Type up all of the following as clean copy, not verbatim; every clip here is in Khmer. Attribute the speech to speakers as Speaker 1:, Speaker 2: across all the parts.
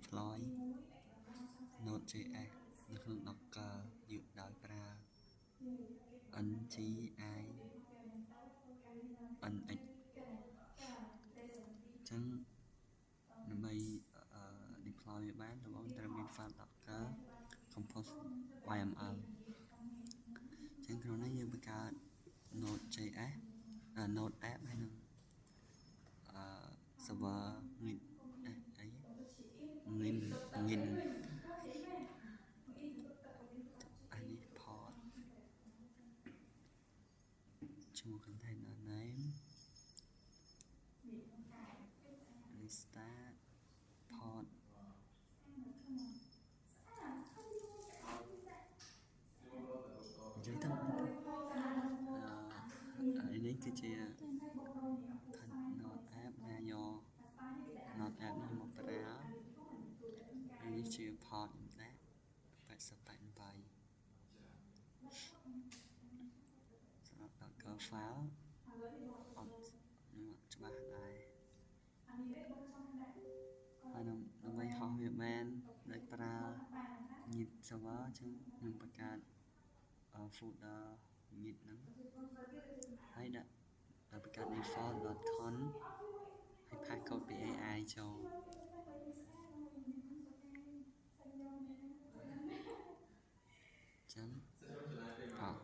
Speaker 1: deploy Node.js នៅក្នុង Docker យើងដោយប្រើ ngi nx ចឹងដើម្បី deploy វាបានបងប្អូនត្រូវមាន file Docker compose YML ចឹងក្នុងនេះយើងបង្កើត Node.js Node app ហើយនឹងserver ងិនអានេះ port ឈ្មោះ container name restart port និយាយទៅនេះគឺជា Node app ដែលយក Node app នេះមកប្រើនេះជា port ដែរ8088សម្រាប់ Docker file អត់ច្បាស់ដែរហើយដើម្បីហោះវាបានដោយប្រើ Git server ចឹងខ្ញុំបង្កើត folder Git ហ្នឹងហើយដាក់បង្កើត default.con ហើយ pass code ពី AI ចូលចឹងអត់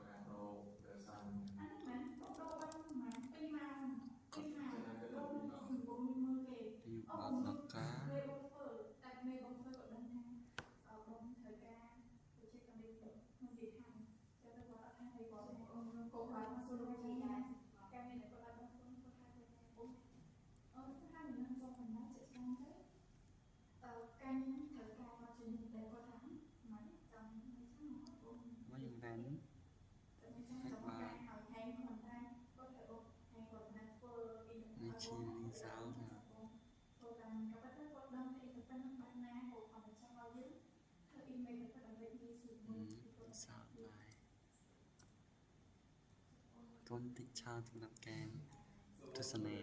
Speaker 1: ពីបប Docker មកយ៉ាងណានេះហើយបាទនេះជា result ណាសាប់ដែរគុណតិចឆាសម្រាប់ការទស្សនា